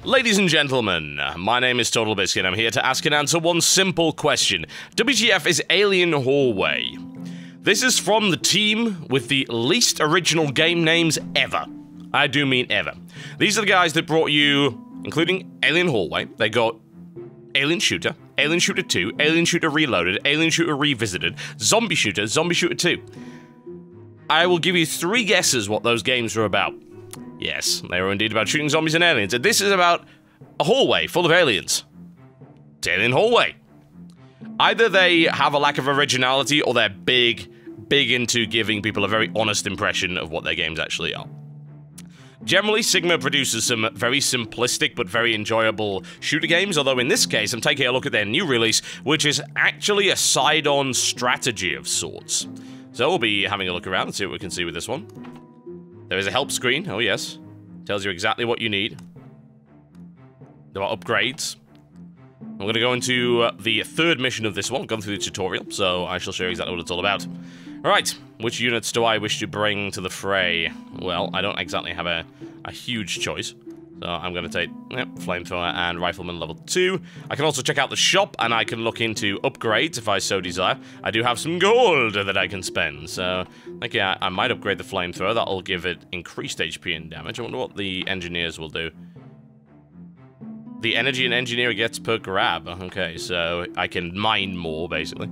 Ladies and gentlemen, my name is TotalBiscuit. I'm here to ask and answer one simple question. WTF is Alien Hallway? This is from the team with the least original game names ever. I do mean ever. These are the guys that brought you, including Alien Hallway. They got Alien Shooter, Alien Shooter 2, Alien Shooter Reloaded, Alien Shooter Revisited, Zombie Shooter, Zombie Shooter 2. I will give you 3 guesses what those games were about. Yes, they were indeed about shooting zombies and aliens, and this is about a hallway full of aliens. It's Alien Hallway. Either they have a lack of originality, or they're big into giving people a very honest impression of what their games actually are. Generally, Sigma produces some very simplistic but very enjoyable shooter games, although in this case, I'm taking a look at their new release, which is actually a side-on strategy of sorts. So we'll be having a look around and see what we can see with this one. There is a help screen, oh yes. Tells you exactly what you need. There are upgrades. I'm going to go into the 3rd mission of this one. I've gone through the tutorial, so I shall show you exactly what it's all about. Alright, which units do I wish to bring to the fray? Well, I don't exactly have a huge choice. So I'm going to take, Flamethrower and Rifleman level 2. I can also check out the shop, and I can look into upgrades if I so desire. I do have some gold that I can spend, so okay, I might upgrade the Flamethrower. That'll give it increased HP and damage. I wonder what the engineers will do. The energy an engineer gets per grab. Okay, so I can mine more, basically.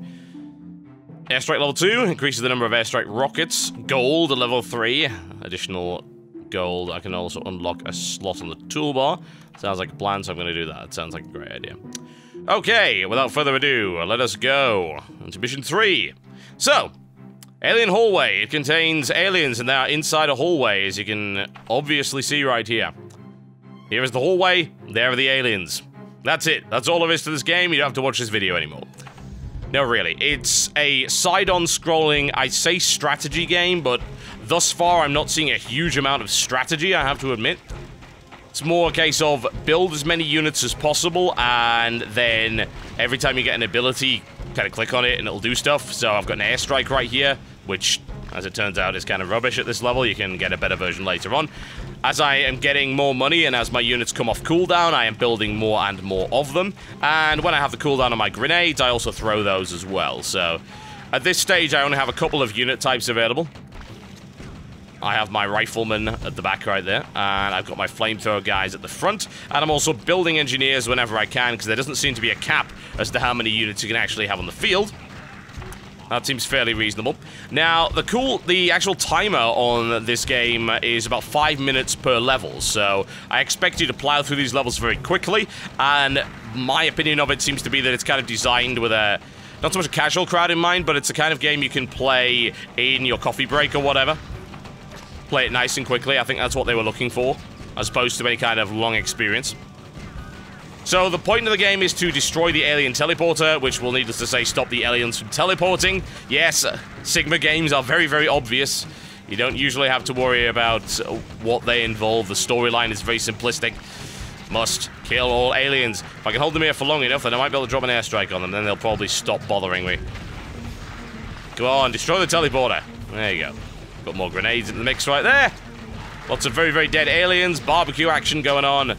Airstrike level 2 increases the number of airstrike rockets. Gold at level 3. Additional gold. I can also unlock a slot on the toolbar. Sounds like a plan, so I'm going to do that. It sounds like a great idea. Okay, without further ado, let us go into mission 3. So, Alien Hallway. It contains aliens, and they are inside a hallway, as you can obviously see right here. Here is the hallway, there are the aliens. That's it. That's all there is to this game. You don't have to watch this video anymore. No, really. It's a side-on scrolling, I say strategy game, but thus far I'm not seeing a huge amount of strategy, I have to admit. It's more a case of build as many units as possible, and then every time you get an ability, kind of click on it and it'll do stuff. So I've got an airstrike right here, which, as it turns out, is kind of rubbish at this level. You can get a better version later on. As I am getting more money and as my units come off cooldown, I am building more and more of them. And when I have the cooldown on my grenades, I also throw those as well. So at this stage, I only have a couple of unit types available. I have my rifleman at the back right there, and I've got my flamethrower guys at the front, and I'm also building engineers whenever I can, because there doesn't seem to be a cap as to how many units you can actually have on the field. That seems fairly reasonable. Now, the actual timer on this game is about 5 minutes per level, so I expect you to plow through these levels very quickly, and my opinion of it seems to be that it's kind of designed with a, not so much a casual crowd in mind, but it's the kind of game you can play in your coffee break or whatever. Play it nice and quickly. I think that's what they were looking for, as opposed to any kind of long experience. So the point of the game is to destroy the alien teleporter, which will, needless to say, stop the aliens from teleporting. Yes, Sigma games are very, very obvious. You don't usually have to worry about what they involve. The storyline is very simplistic. Must kill all aliens. If I can hold them here for long enough, then I might be able to drop an airstrike on them. Then they'll probably stop bothering me. Go on, destroy the teleporter. There you go. Got more grenades in the mix right there. Lots of very, very dead aliens. Barbecue action going on.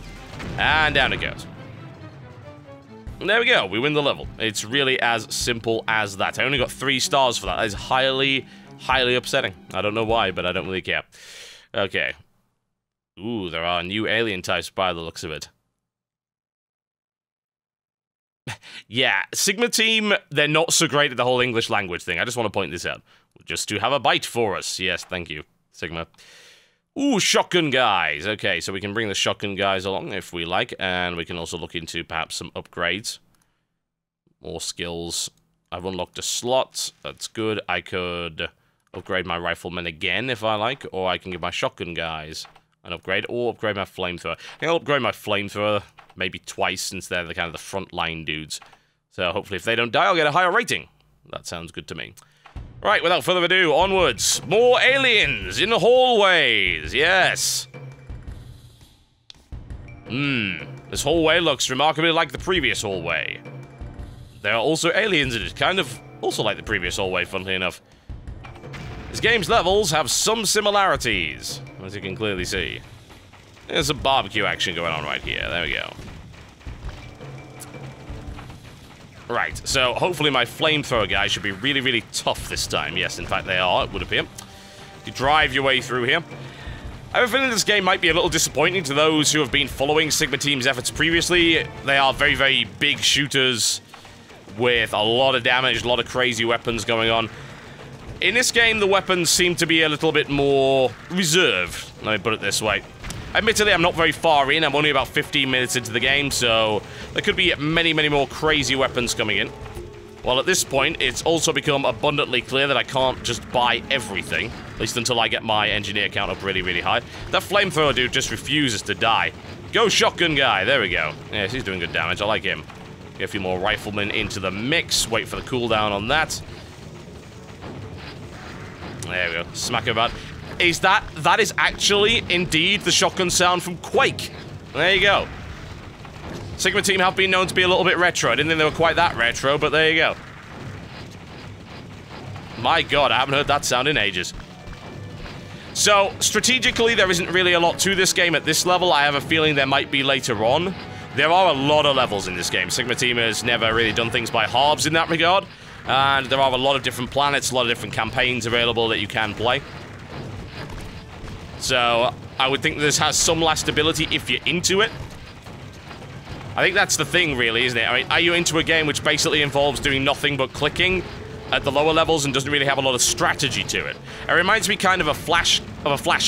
And down it goes. And there we go. We win the level. It's really as simple as that. I only got 3 stars for that. That is highly, highly upsetting. I don't know why, but I don't really care. Okay. Ooh, there are new alien types by the looks of it. Yeah, Sigma team, they're not so great at the whole English language thing. I just want to point this out. Just to have a bite for us. Yes, thank you, Sigma. Ooh, shotgun guys. Okay, so we can bring the shotgun guys along if we like, and we can also look into perhaps some upgrades. More skills. I've unlocked a slot. That's good. I could upgrade my rifleman again if I like, or I can give my shotgun guys an upgrade, or upgrade my flamethrower. I think I'll upgrade my flamethrower maybe twice, since they're the kind of the frontline dudes. So hopefully if they don't die, I'll get a higher rating. That sounds good to me. Right, without further ado, onwards. More aliens in the hallways, yes. This hallway looks remarkably like the previous hallway. There are also aliens in it, kind of also like the previous hallway, funnily enough. This game's levels have some similarities, as you can clearly see. There's some barbecue action going on right here. There we go. Right, so hopefully my flamethrower guys should be really, really tough this time. Yes, in fact they are, it would appear. You drive your way through here. I have a feeling this game might be a little disappointing to those who have been following Sigma Team's efforts previously. They are very, very big shooters with a lot of damage, a lot of crazy weapons going on. In this game, the weapons seem to be a little bit more reserved, let me put it this way. Admittedly, I'm not very far in. I'm only about 15 minutes into the game, so there could be many, many more crazy weapons coming in. Well, at this point, it's also become abundantly clear that I can't just buy everything, at least until I get my engineer count up really, really high. That flamethrower dude just refuses to die. Go shotgun guy, there we go. Yes, he's doing good damage, I like him. Get a few more riflemen into the mix, wait for the cooldown on that. There we go, smack him about. That is actually, indeed, the shotgun sound from Quake. There you go. Sigma Team have been known to be a little bit retro. I didn't think they were quite that retro, but there you go. My god, I haven't heard that sound in ages. So, strategically, there isn't really a lot to this game at this level. I have a feeling there might be later on. There are a lot of levels in this game. Sigma Team has never really done things by halves in that regard. And there are a lot of different planets, a lot of different campaigns available that you can play. So, I would think this has some lastability if you're into it. I think that's the thing, really, isn't it? I mean, are you into a game which basically involves doing nothing but clicking at the lower levels and doesn't really have a lot of strategy to it? It reminds me kind of a flash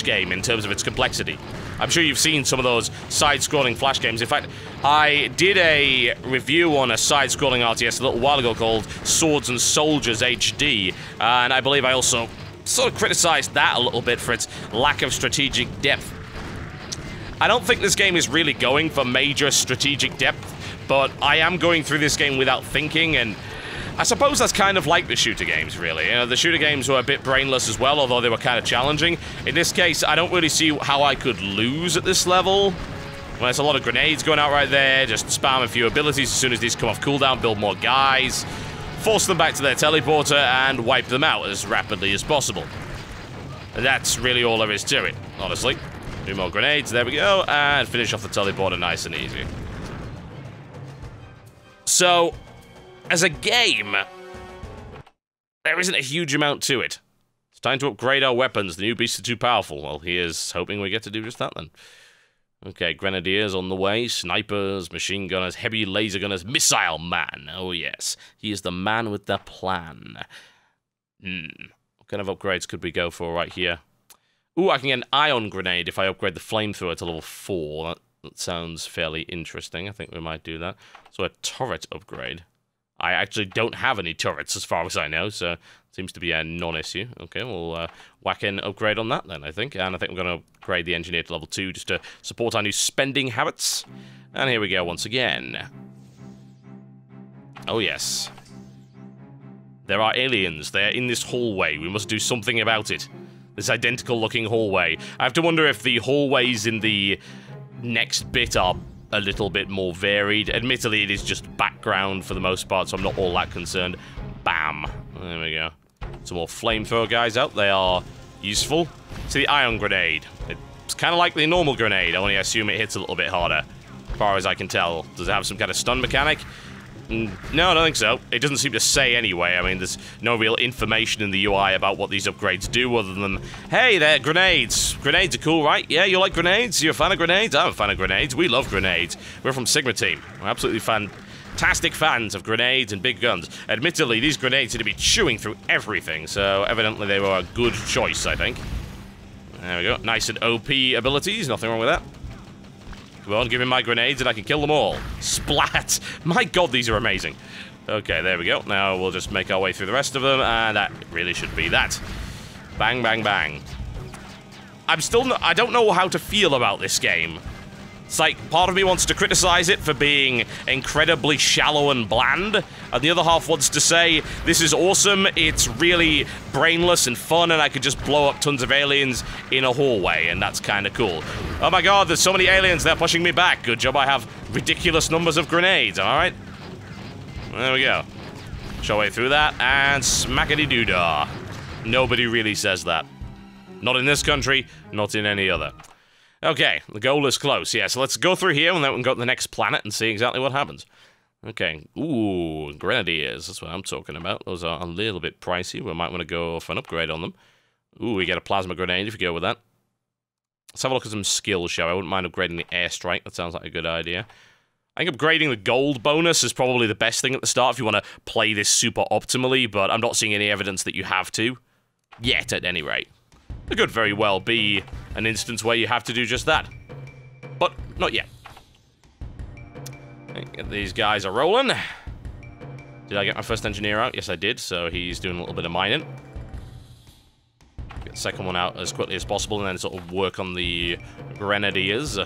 game in terms of its complexity. I'm sure you've seen some of those side-scrolling Flash games. In fact, I did a review on a side-scrolling RTS a little while ago called Swords and Soldiers HD, and I believe I also sort of criticized that a little bit for its lack of strategic depth. I don't think this game is really going for major strategic depth, but I am going through this game without thinking, and I suppose that's kind of like the shooter games, really. You know, the shooter games were a bit brainless as well, although they were kind of challenging. In this case, I don't really see how I could lose at this level. Well, there's a lot of grenades going out right there, just spam a few abilities as soon as these come off cooldown, build more guys, force them back to their teleporter, and wipe them out as rapidly as possible. And that's really all there is to it, honestly. Two more grenades, there we go, and finish off the teleporter nice and easy. So, as a game, there isn't a huge amount to it. It's time to upgrade our weapons. The new beasts are too powerful. Well, here's hoping we get to do just that then. Okay, grenadiers on the way, snipers, machine gunners, heavy laser gunners, missile man. Oh yes, he is the man with the plan. What kind of upgrades could we go for right here? Ooh, I can get an ion grenade if I upgrade the flamethrower to level 4. That sounds fairly interesting. I think we might do that. So a turret upgrade. I actually don't have any turrets as far as I know, so it seems to be a non-issue. Okay, we'll whack in upgrade on that then, I think. And I think we're going to upgrade the engineer to level 2 just to support our new spending habits. And here we go once again. Oh yes. There are aliens. They're in this hallway. We must do something about it. This identical looking hallway. I have to wonder if the hallways in the next bit are a little bit more varied. Admittedly, it is just background for the most part, so I'm not all that concerned. Bam. There we go. Some more flamethrower guys out. They are useful. See the ion grenade. It's kind of like the normal grenade, only I assume it hits a little bit harder, as far as I can tell. Does it have some kind of stun mechanic? No, I don't think so. It doesn't seem to say anyway. I mean, there's no real information in the UI about what these upgrades do other than, hey, they're grenades. Grenades are cool, right? Yeah, you like grenades? You're a fan of grenades? I'm a fan of grenades. We love grenades. We're from Sigma Team. We're absolutely fantastic fans of grenades and big guns. Admittedly, these grenades seem to be chewing through everything, so evidently they were a good choice, I think. There we go. Nice and OP abilities. Nothing wrong with that. Come on, give me my grenades and I can kill them all. Splat! My god, these are amazing. Okay, there we go. Now we'll just make our way through the rest of them, and that really should be that. Bang, bang, bang. I don't know how to feel about this game. It's like, part of me wants to criticize it for being incredibly shallow and bland, and the other half wants to say, this is awesome, it's really brainless and fun, and I could just blow up tons of aliens in a hallway, and that's kind of cool. Oh my god, there's so many aliens, they're pushing me back. Good job I have ridiculous numbers of grenades, alright? There we go. Show our way through that, and smackety-doo-dah. Nobody really says that. Not in this country, not in any other. Okay, the goal is close. Yeah, so let's go through here, and then we can go to the next planet and see exactly what happens. Okay. Ooh, grenadiers. That's what I'm talking about. Those are a little bit pricey. We might want to go for an upgrade on them. Ooh, we get a plasma grenade if you go with that. Let's have a look at some skills, shall I? wouldn't mind upgrading the airstrike. That sounds like a good idea. I think upgrading the gold bonus is probably the best thing at the start if you want to play this super optimally, but I'm not seeing any evidence that you have to. Yet, at any rate. It could very well be an instance where you have to do just that. But, not yet. These guys are rolling. Did I get my first engineer out? Yes, I did, so he's doing a little bit of mining. Get the second one out as quickly as possible, and then sort of work on the grenadiers.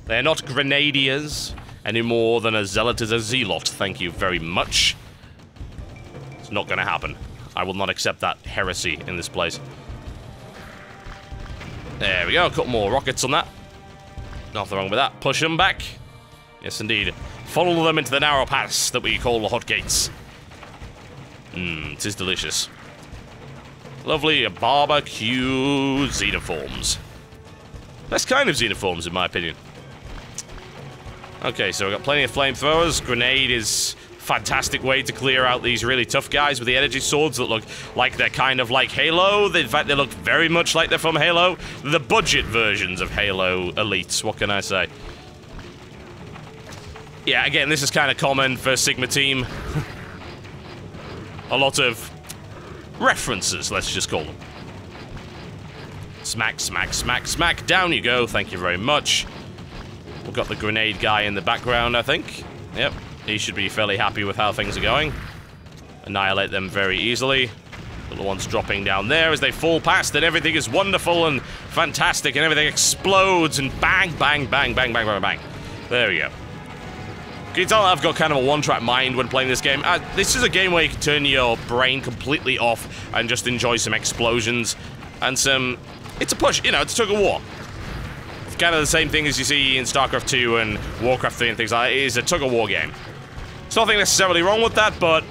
They're not grenadiers any more than a zealot is a zealot, thank you very much. It's not gonna happen. I will not accept that heresy in this place. There we go, a couple more rockets on that. Nothing wrong with that. Push them back. Yes, indeed. Follow them into the narrow pass that we call the hot gates. It is delicious. Lovely barbecue xenoforms. Best kind of xenoforms, in my opinion. Okay, so we've got plenty of flamethrowers. Grenade is a fantastic way to clear out these really tough guys with the energy swords that look like they're kind of like Halo. In fact, they look very much like they're from Halo. The budget versions of Halo elites, what can I say? Yeah, again, this is kind of common for Sigma Team. A lot of references, let's just call them. Smack, smack, smack, smack. Down you go, thank you very much. We've got the grenade guy in the background, I think. Yep, he should be fairly happy with how things are going. Annihilate them very easily. Little ones dropping down there as they fall past, and everything is wonderful and fantastic, and everything explodes, and bang, bang, bang, bang, bang, bang, bang. There we go. Can you tell I've got kind of a one-track mind when playing this game? This is a game where you can turn your brain completely off and just enjoy some explosions and some... It's a push, you know, it's a tug of war. It's kind of the same thing as you see in StarCraft 2 and Warcraft 3 and things like that. It is a tug of war game. There's nothing necessarily wrong with that, but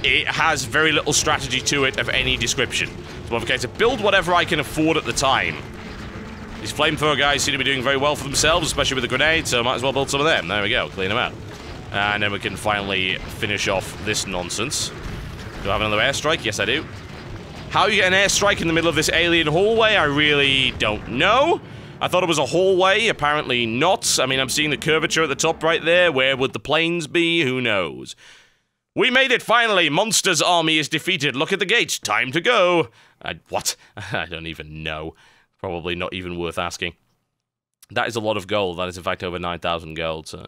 it has very little strategy to it of any description. So I'm okay to build whatever I can afford at the time. These flamethrower guys seem to be doing very well for themselves, especially with the grenades, so I might as well build some of them. There we go, clean them out. And then we can finally finish off this nonsense. Do I have another airstrike? Yes, I do. How you get an airstrike in the middle of this alien hallway, I really don't know. I thought it was a hallway, apparently not. I mean, I'm seeing the curvature at the top right there. Where would the planes be? Who knows? We made it, finally! Monster's army is defeated. Look at the gate. Time to go. What? I don't even know. Probably not even worth asking. That is a lot of gold. That is, in fact, over 9,000 gold, so...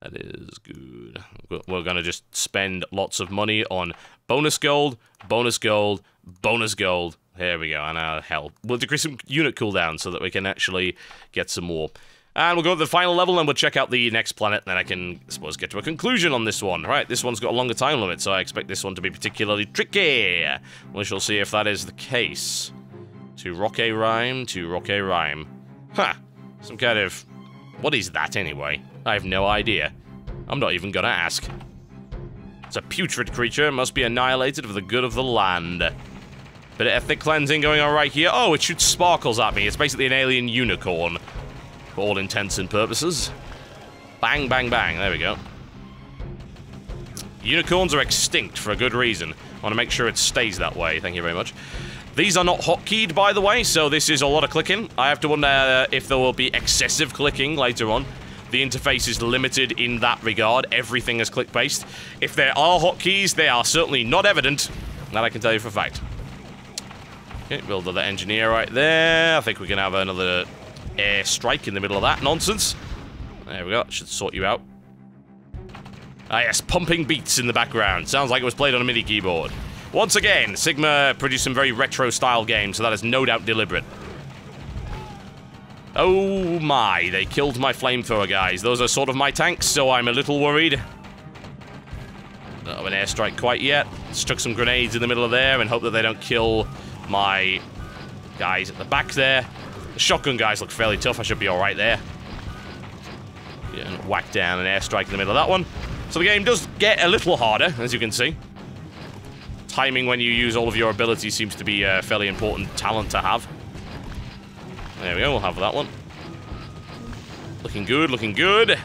That is good. We're gonna just spend lots of money on bonus gold, bonus gold, bonus gold. There we go, and hell. We'll decrease some unit cooldown so that we can actually get some more. And we'll go to the final level and we'll check out the next planet, and then I can, I suppose, get to a conclusion on this one. Right, this one's got a longer time limit, so I expect this one to be particularly tricky. We shall see if that is the case. To rock a rhyme, to rock a rhyme. Huh, some kind of... What is that anyway? I have no idea. I'm not even gonna ask. It's a putrid creature, must be annihilated for the good of the land. Bit of ethnic cleansing going on right here. Oh, it shoots sparkles at me. It's basically an alien unicorn. For all intents and purposes. Bang, bang, bang. There we go. Unicorns are extinct for a good reason. I want to make sure it stays that way. Thank you very much. These are not hotkeyed, by the way, so this is a lot of clicking. I have to wonder if there will be excessive clicking later on. The interface is limited in that regard. Everything is click-based. If there are hotkeys, they are certainly not evident. That I can tell you for a fact. Okay, build the engineer right there. I think we can have another air strike in the middle of that nonsense. There we go. Should sort you out. Ah, yes, pumping beats in the background. Sounds like it was played on a MIDI keyboard. Once again, Sigma produced some very retro-style games, so that is no doubt deliberate. Oh my, they killed my flamethrower guys. Those are sort of my tanks, so I'm a little worried. Don't have an airstrike quite yet. Stuck some grenades in the middle of there and hope that they don't kill my guys at the back there. The shotgun guys look fairly tough. I should be alright there. Yeah, and whack down an airstrike in the middle of that one. So the game does get a little harder, as you can see. Timing when you use all of your abilities seems to be a fairly important talent to have. There we go, we'll have that one. Looking good, looking good.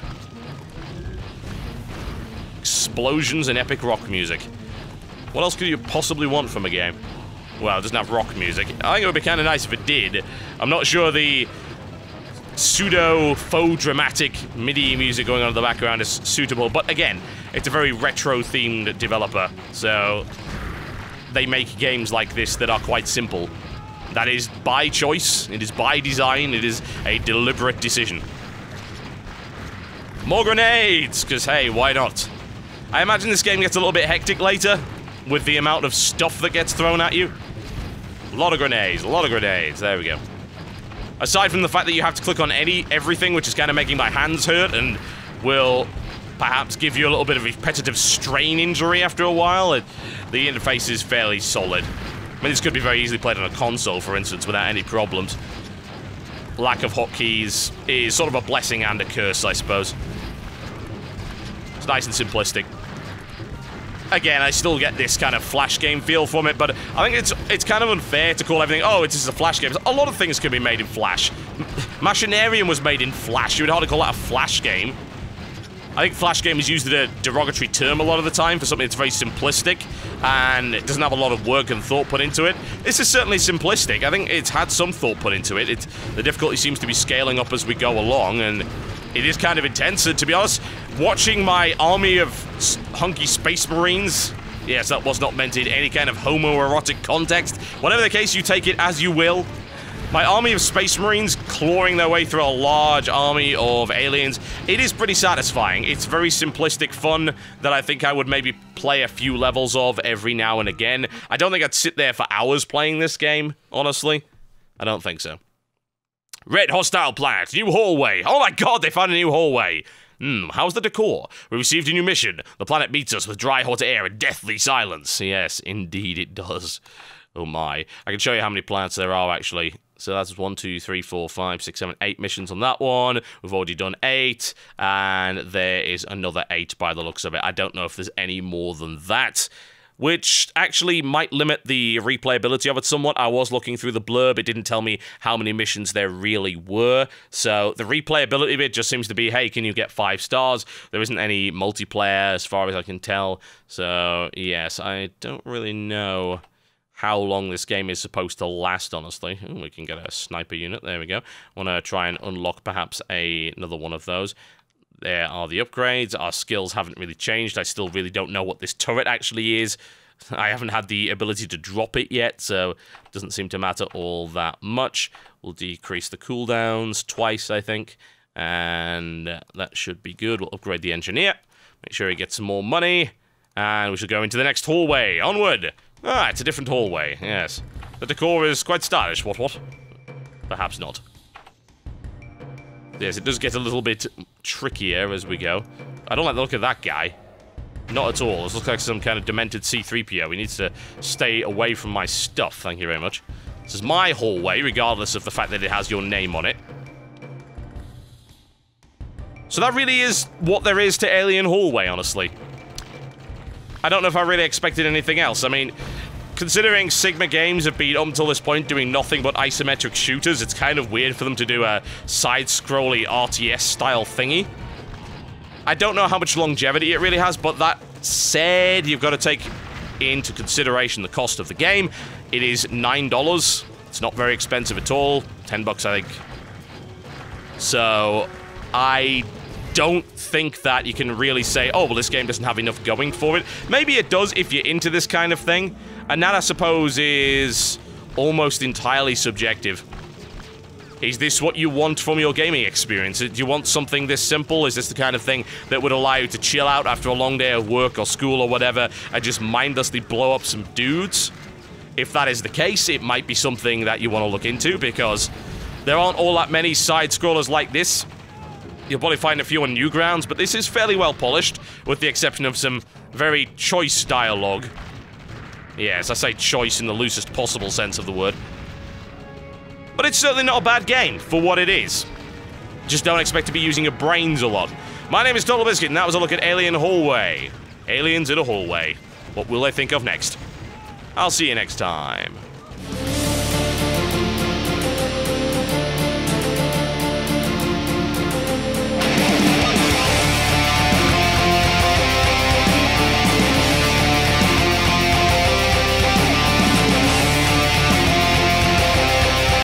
Explosions and epic rock music. What else could you possibly want from a game? Well, it doesn't have rock music. I think it would be kind of nice if it did. I'm not sure the pseudo-faux dramatic MIDI music going on in the background is suitable, but again, it's a very retro-themed developer, so they make games like this that are quite simple. That is by choice, it is by design, it is a deliberate decision. More grenades, because hey, why not? I imagine this game gets a little bit hectic later, with the amount of stuff that gets thrown at you. A lot of grenades, there we go. Aside from the fact that you have to click on everything, which is kind of making my hands hurt and will perhaps give you a little bit of repetitive strain injury after a while, the interface is fairly solid. I mean, this could be very easily played on a console, for instance, without any problems. Lack of hotkeys is sort of a blessing and a curse, I suppose. It's nice and simplistic. Again, I still get this kind of Flash game feel from it, but I think it's kind of unfair to call everything, oh, it's just a Flash game. A lot of things can be made in Flash. Machinarium was made in Flash. You would hardly call that a Flash game. I think Flash game is used as a derogatory term a lot of the time for something that's very simplistic and it doesn't have a lot of work and thought put into it. This is certainly simplistic. I think it's had some thought put into it. The difficulty seems to be scaling up as we go along, and it is kind of intense. And to be honest, watching my army of hunky space marines, yes, that was not meant in any kind of homoerotic context. Whatever the case, you take it as you will. My army of space marines clawing their way through a large army of aliens, it is pretty satisfying. It's very simplistic fun that I think I would maybe play a few levels of every now and again. I don't think I'd sit there for hours playing this game, honestly. I don't think so. Red hostile planet, new hallway. Oh my god, they found a new hallway. How's the decor? We received a new mission. The planet meets us with dry, hot air and deathly silence. Yes, indeed it does. Oh my. I can show you how many planets there are, actually. So that's 1, 2, 3, 4, 5, 6, 7, 8 missions on that one. We've already done 8, and there is another 8 by the looks of it. I don't know if there's any more than that, which actually might limit the replayability of it somewhat. I was looking through the blurb. It didn't tell me how many missions there really were. So the replayability of it just seems to be, hey, can you get 5 stars? There isn't any multiplayer as far as I can tell. So, yes, I don't really know how long this game is supposed to last, honestly. Ooh, we can get a sniper unit. There we go. Want to try and unlock perhaps another one of those. There are the upgrades. Our skills haven't really changed. I still really don't know what this turret actually is. I haven't had the ability to drop it yet, so it doesn't seem to matter all that much. We'll decrease the cooldowns twice, I think, and that should be good. We'll upgrade the engineer, make sure he gets some more money, and we should go into the next hallway. Onward! Ah, it's a different hallway, yes. The decor is quite stylish, what? Perhaps not. Yes, it does get a little bit trickier as we go. I don't like the look of that guy. Not at all. This looks like some kind of demented C-3PO. He needs to stay away from my stuff, thank you very much. This is my hallway, regardless of the fact that it has your name on it. So that really is what there is to Alien Hallway, honestly. I don't know if I really expected anything else. I mean, considering Sigma Games have been, up until this point, doing nothing but isometric shooters, it's kind of weird for them to do a side-scrolly RTS-style thingy. I don't know how much longevity it really has, but that said, you've got to take into consideration the cost of the game. It is $9. It's not very expensive at all. $10, I think. So, I don't think that you can really say, oh, well, this game doesn't have enough going for it. Maybe it does if you're into this kind of thing, and that, I suppose, is almost entirely subjective. Is this what you want from your gaming experience? Do you want something this simple? Is this the kind of thing that would allow you to chill out after a long day of work or school or whatever and just mindlessly blow up some dudes? If that is the case, it might be something that you want to look into, because there aren't all that many side-scrollers like this. You'll probably find a few on Newgrounds, but this is fairly well polished, with the exception of some very choice dialogue. Yes, I say choice in the loosest possible sense of the word. But it's certainly not a bad game for what it is. Just don't expect to be using your brains a lot. My name is TotalBiscuit, and that was a look at Alien Hallway. Aliens in a hallway. What will they think of next? I'll see you next time.